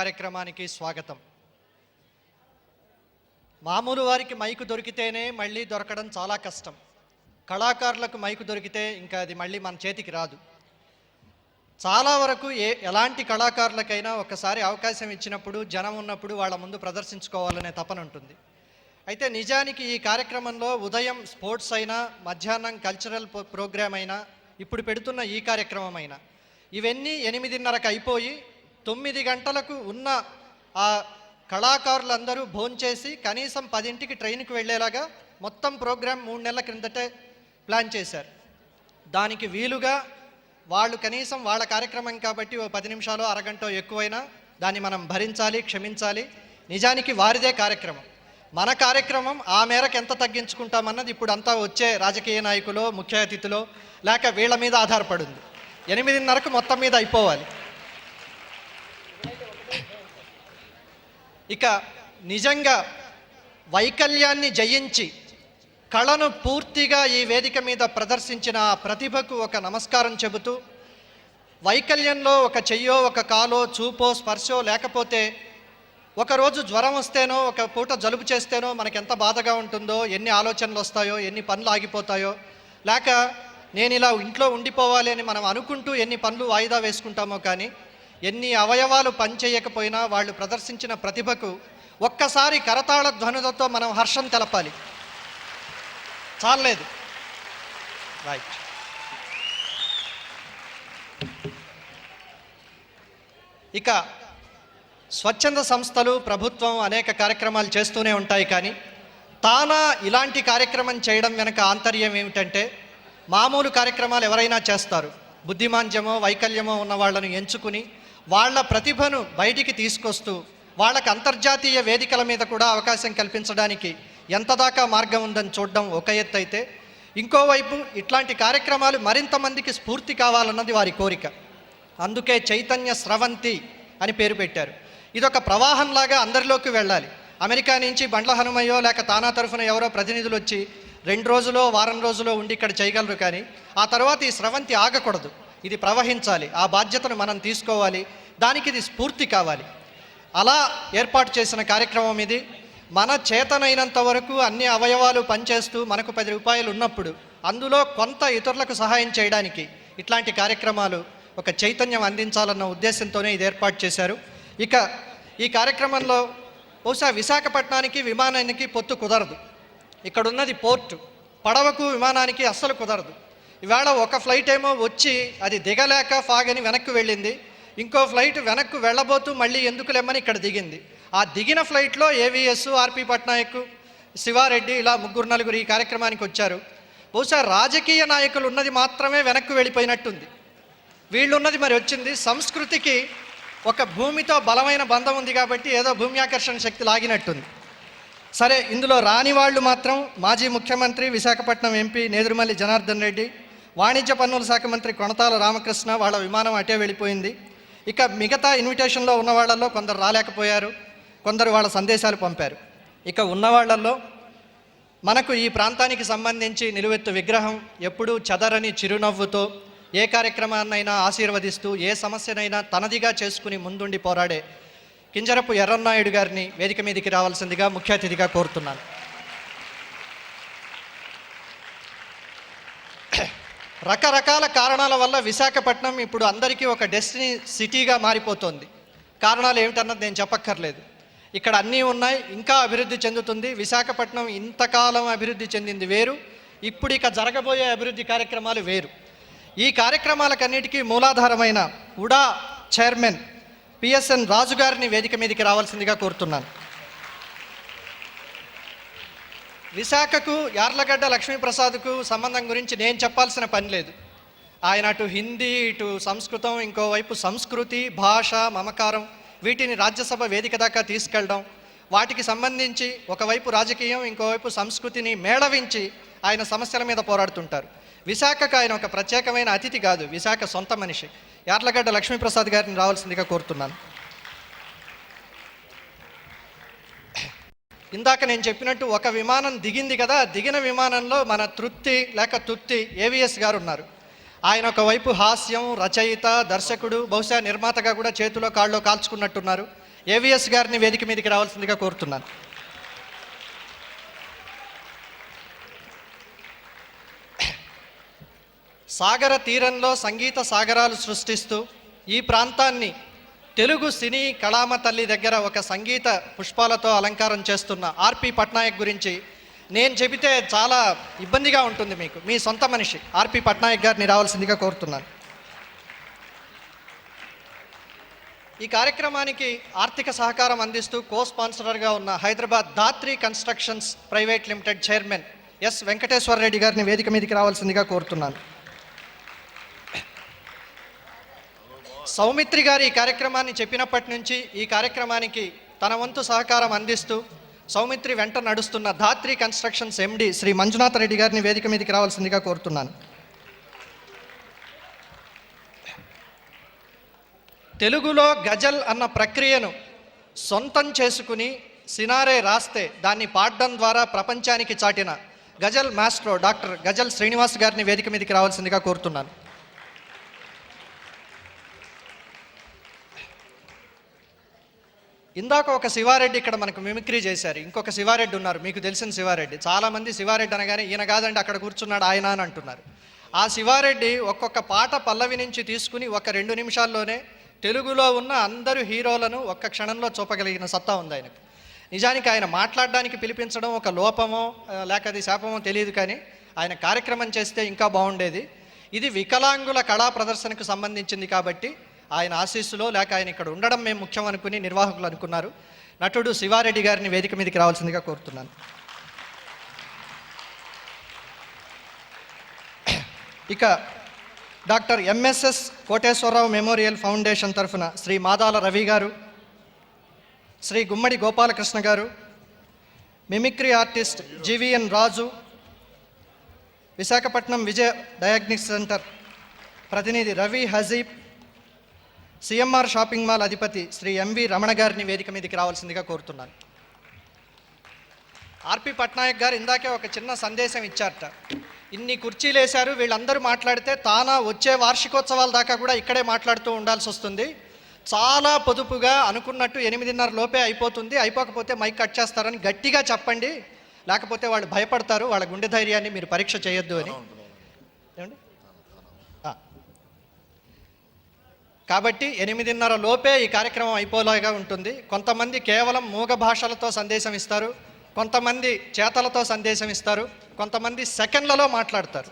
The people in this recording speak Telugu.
కార్యక్రమానికి స్వాగతం. మామూలు వారికి మైకు దొరికితేనే మళ్ళీ దొరకడం చాలా కష్టం. కళాకారులకు మైకు దొరికితే ఇంకా అది మళ్ళీ మన చేతికి రాదు. చాలా వరకు ఎలాంటి కళాకారులకైనా ఒకసారి అవకాశం ఇచ్చినప్పుడు, జనం ఉన్నప్పుడు వాళ్ళ ముందు ప్రదర్శించుకోవాలనే తపన ఉంటుంది. అయితే నిజానికి ఈ కార్యక్రమంలో ఉదయం స్పోర్ట్స్ అయినా, మధ్యాహ్నం కల్చరల్ ప్రోగ్రామ్ అయినా, ఇప్పుడు పెడుతున్న ఈ కార్యక్రమం అయినా, ఇవన్నీ 8:30కి అయిపోయి 9 గంటలకు ఉన్న ఆ కళాకారులందరూ భోంచేసి కనీసం 10ంటికి ట్రైన్కి వెళ్ళేలాగా మొత్తం ప్రోగ్రాం 3 నెలల క్రిందటే ప్లాన్ చేశారు. దానికి వీలుగా వాళ్ళు కనీసం వాళ్ళ కార్యక్రమం కాబట్టి ఓ 10 నిమిషాలు, అరగంట ఎక్కువైనా దాన్ని మనం భరించాలి, క్షమించాలి. నిజానికి వారిదే కార్యక్రమం. మన కార్యక్రమం ఆ మేరకు ఎంత తగ్గించుకుంటామన్నది ఇప్పుడు అంతా వచ్చే రాజకీయ నాయకులు, ముఖ్య అతిథులు లేక వీళ్ళ మీద ఆధారపడింది. 8:30కు మొత్తం మీద అయిపోవాలి. ఇక నిజంగా వైకల్యాన్ని జయించి కళను పూర్తిగా ఈ వేదిక మీద ప్రదర్శించిన ఆ ప్రతిభకు ఒక నమస్కారం చెబుతూ, వైకల్యంలో ఒక చెయ్యో, ఒక కాలో, చూపో, స్పర్శో లేకపోతే ఒకరోజు జ్వరం వస్తేనో, ఒక పూట జలుబు చేస్తేనో మనకెంత బాధగా ఉంటుందో, ఎన్ని ఆలోచనలు వస్తాయో, ఎన్ని పనులు ఆగిపోతాయో, లేక నేను ఇలా ఇంట్లో ఉండిపోవాలి అని మనం అనుకుంటూ ఎన్ని పనులు వాయిదా వేసుకుంటామో. కానీ ఎన్ని అవయవాలు పనిచేయకపోయినా వాళ్ళు ప్రదర్శించిన ప్రతిభకు ఒక్కసారి కరతాళ ధ్వనులతో మనం హర్షం తెలపాలి. చాలేదు. రైట్. ఇక స్వచ్ఛంద సంస్థలు, ప్రభుత్వం అనేక కార్యక్రమాలు చేస్తూనే ఉంటాయి. కానీ తానా ఇలాంటి కార్యక్రమం చేయడం వెనక ఆంతర్యం ఏమిటంటే, మామూలు కార్యక్రమాలు ఎవరైనా చేస్తారు. బుద్ధిమాంద్యమో, వైకల్యమో ఉన్న వాళ్ళను ఎంచుకుని వాళ్ళ ప్రతిభను బయటికి తీసుకొస్తూ వాళ్ళకి అంతర్జాతీయ వేదికల మీద కూడా అవకాశం కల్పించడానికి ఎంత దాకా మార్గం ఉందని చూడడం ఒక ఎత్తు అయితే, ఇంకోవైపు ఇట్లాంటి కార్యక్రమాలు మరింత మందికి స్ఫూర్తి కావాలన్నది వారి కోరిక. అందుకే చైతన్య స్రవంతి అని పేరు పెట్టారు. ఇదొక ప్రవాహంలాగా అందరిలోకి వెళ్ళాలి. అమెరికా నుంచి బండ్ల హనుమయ్యో లేక తానా తరఫున ఎవరో ప్రతినిధులు వచ్చి 2 రోజులో, వారం రోజులో ఉండి ఇక్కడ చేయగలరు. కానీ ఆ తర్వాత ఈ స్రవంతి ఆగకూడదు. ఇది ప్రవహించాలి. ఆ బాధ్యతను మనం తీసుకోవాలి. దానికి ఇది స్ఫూర్తి కావాలి. అలా ఏర్పాటు చేసిన కార్యక్రమం ఇది. మన చేతనైనంత వరకు అన్ని అవయవాలు పనిచేస్తూ మనకు 10 రూపాయలు ఉన్నప్పుడు అందులో కొంత ఇతరులకు సహాయం చేయడానికి ఇట్లాంటి కార్యక్రమాలు ఒక చైతన్యం అందించాలన్న ఉద్దేశంతోనే ఇది ఏర్పాటు చేశారు. ఇక ఈ కార్యక్రమంలో బహుశా విశాఖపట్నానికి విమానానికి పొత్తు కుదరదు. ఇక్కడున్నది పోర్టు. పడవకు విమానానికి అస్సలు కుదరదు. ఇవాళ ఒక ఫ్లైట్ ఏమో వచ్చి అది దిగలేక ఫాగని వెనక్కి వెళ్ళింది. ఇంకో ఫ్లైట్ వెనక్కు వెళ్ళబోతూ మళ్ళీ ఎందుకు లేమని ఇక్కడ దిగింది. ఆ దిగిన ఫ్లైట్లో ఏవిఎస్, ఆర్పి పట్నాయక్, శివారెడ్డి ఇలా 3-4 ఈ కార్యక్రమానికి వచ్చారు. బహుశా రాజకీయ నాయకులు ఉన్నది మాత్రమే వెనక్కు వెళ్ళిపోయినట్టుంది. వీళ్ళున్నది మరి వచ్చింది. సంస్కృతికి ఒక భూమితో బలమైన బంధం ఉంది కాబట్టి ఏదో భూమి ఆకర్షణ శక్తి లాగినట్టుంది. సరే, ఇందులో రాని వాళ్ళు మాత్రం మాజీ ముఖ్యమంత్రి, విశాఖపట్నం ఎంపీ నేదురుమల్లి జనార్దన్ రెడ్డి, వాణిజ్య పన్నుల శాఖ మంత్రి కొణతాల రామకృష్ణ. వాళ్ళ విమానం అటే వెళ్ళిపోయింది. ఇక మిగతా ఇన్విటేషన్లో ఉన్న వాళ్ళల్లో కొందరు రాలేకపోయారు, కొందరు వాళ్ళ సందేశాలు పంపారు. ఇక ఉన్న వాళ్ళల్లో మనకు ఈ ప్రాంతానికి సంబంధించి నిలువెత్తు విగ్రహం, ఎప్పుడూ చదరని చిరునవ్వుతో ఏ కార్యక్రమాన్నైనా ఆశీర్వదిస్తూ, ఏ సమస్యనైనా తనదిగా చేసుకుని ముందుండి పోరాడే కింజరపు ఎర్రన్నాయుడు గారిని వేదిక మీదకి రావాల్సిందిగా ముఖ్య అతిథిగా కోరుతున్నాను. రకరకాల కారణాల వల్ల విశాఖపట్నం ఇప్పుడు అందరికీ ఒక డెస్టినీ సిటీగా మారిపోతుంది. కారణాలు ఏమిటన్నది నేను చెప్పక్కర్లేదు. ఇక్కడ అన్నీ ఉన్నాయి, ఇంకా అభివృద్ధి చెందుతుంది. విశాఖపట్నం ఇంతకాలం అభివృద్ధి చెందింది వేరు, ఇప్పుడు ఇక జరగబోయే అభివృద్ధి కార్యక్రమాలు వేరు. ఈ కార్యక్రమాలకన్నిటికీ మూలాధారమైన ఉడా చైర్మన్ పిఎస్ఎన్ రాజు గారిని వేదిక మీదకి రావాల్సిందిగా కోరుతున్నాను. విశాఖకు, యార్లగడ్డ లక్ష్మీప్రసాద్కు సంబంధం గురించి నేను చెప్పాల్సిన పని లేదు. ఆయన అటు హిందీ, ఇటు సంస్కృతం, ఇంకోవైపు సంస్కృతి, భాష, మమకారం, వీటిని రాజ్యసభ వేదిక దాకా తీసుకెళ్ళడం, వాటికి సంబంధించి ఒకవైపు రాజకీయం, ఇంకోవైపు సంస్కృతిని మేళవించి ఆయన సమస్యల మీద పోరాడుతుంటారు. విశాఖకు ఆయన ఒక ప్రత్యేకమైన అతిథి కాదు, విశాఖ సొంత మనిషి. యార్లగడ్డ లక్ష్మీప్రసాద్ గారిని రావాల్సిందిగా కోరుతున్నాను. ఇందాక నేను చెప్పినట్టు ఒక విమానం దిగింది కదా, దిగిన విమానంలో మన తృప్తి లేక తుర్తి ఏవిఎస్ గారు ఉన్నారు. ఆయన ఒకవైపు హాస్యం, రచయిత, దర్శకుడు, బహుశా నిర్మాతగా కూడా చేతిలో కాళ్ళలో కాల్చుకున్నట్టున్నారు. ఏవిఎస్ గారిని వేదిక మీదకి రావాల్సిందిగా కోరుతున్నాను. సాగర తీరంలో సంగీత సాగరాలు సృష్టిస్తూ ఈ ప్రాంతాన్ని తెలుగు సినీ కళామ తల్లి దగ్గర ఒక సంగీత పుష్పాలతో అలంకారం చేస్తున్న ఆర్పి పట్నాయక్ గురించి నేను చెబితే చాలా ఇబ్బందిగా ఉంటుంది మీకు. మీ సొంత మనిషి ఆర్పి పట్నాయక్ గారిని రావాల్సిందిగా కోరుతున్నాను. ఈ కార్యక్రమానికి ఆర్థిక సహకారం అందిస్తూ కో స్పాన్సరర్గా ఉన్న Hyderabad Dhatri constructions private limited chairman S Venkateswara Reddy గారిని వేదిక మీదకి రావాల్సిందిగా కోరుతున్నాను. సౌమిత్రి గారు ఈ కార్యక్రమాన్ని చెప్పినప్పటి నుంచి ఈ కార్యక్రమానికి తన వంతు సహకారం అందిస్తూ సౌమిత్రి వెంట నడుస్తున్న ధాత్రి కన్స్ట్రక్షన్స్ ఎండి శ్రీ మంజునాథ రెడ్డి గారిని వేదిక మీదకి రావాల్సిందిగా కోరుతున్నాను. తెలుగులో గజల్ అన్న ప్రక్రియను సొంతం చేసుకుని సినారే రాస్తే దాన్ని పాడడం ద్వారా ప్రపంచానికి చాటిన గజల్ మాస్ట్రో డాక్టర్ గజల్ శ్రీనివాస్ గారిని వేదిక మీదకి రావాల్సిందిగా కోరుతున్నాను. ఇందాక ఒక శివారెడ్డి ఇక్కడ మనకు మిమిక్రీ చేశారు. ఇంకొక శివారెడ్డి ఉన్నారు, మీకు తెలిసిన శివారెడ్డి. చాలామంది శివారెడ్డి అనగానే ఈయన కాదండి అక్కడ కూర్చున్నాడు ఆయన అని అంటున్నారు. ఆ శివారెడ్డి ఒక్కొక్క పాట పల్లవి నుంచి తీసుకుని ఒక 2 నిమిషాల్లోనే తెలుగులో ఉన్న అందరు హీరోలను ఒక్క క్షణంలో చూపగలిగిన సత్తా ఉంది ఆయనకు. నిజానికి ఆయన మాట్లాడడానికి పిలిపించడం ఒక లోపమో లేక అది శాపమో తెలియదు, కానీ ఆయన కార్యక్రమం చేస్తే ఇంకా బాగుండేది. ఇది వికలాంగుల కళా ప్రదర్శనకు సంబంధించింది కాబట్టి ఆయన ఆశీస్సులో లేక ఆయన ఇక్కడ ఉండడం మేము ముఖ్యం అనుకుని నిర్వాహకులు అనుకున్నారు. నటుడు శివారెడ్డి గారిని వేదిక మీదకి రావాల్సిందిగా కోరుతున్నాను. ఇక doctor MSS Koteswararao memorial foundation తరఫున శ్రీ మాదాల రవి గారు, శ్రీ గుమ్మడి గోపాలకృష్ణ గారు, మిమిక్రీ ఆర్టిస్ట్ జీవీఎన్ రాజు, విశాఖపట్నం విజయ డయాగ్నిక్ సెంటర్ ప్రతినిధి Ravi Hajeeb, CMR shopping mall అధిపతి శ్రీ ఎంవి రమణ గారిని వేదిక మీదకి రావాల్సిందిగా కోరుతున్నాను. ఆర్పి పట్నాయక్ గారు ఇందాకే ఒక చిన్న సందేశం ఇచ్చారట. ఇన్ని కుర్చీలు వేశారు, వీళ్ళందరూ మాట్లాడితే తానా వచ్చే వార్షికోత్సవాల దాకా కూడా ఇక్కడే మాట్లాడుతూ ఉండాల్సి వస్తుంది. చాలా పొదుపుగా అనుకున్నట్టు 8:30 లోపే అయిపోతుంది, అయిపోకపోతే మైక్ కట్ చేస్తారని గట్టిగా చెప్పండి, లేకపోతే వాళ్ళు భయపడతారు, వాళ్ళ గుండె ధైర్యాన్ని మీరు పరీక్ష చేయొద్దు అని. ఏమండి? కాబట్టి 8:30 లోపే ఈ కార్యక్రమం అయిపోలేగా ఉంటుంది. కొంతమంది కేవలం మూగ భాషలతో సందేశం ఇస్తారు, కొంతమంది చేతలతో సందేశం ఇస్తారు, కొంతమంది సెకండ్లలో మాట్లాడతారు.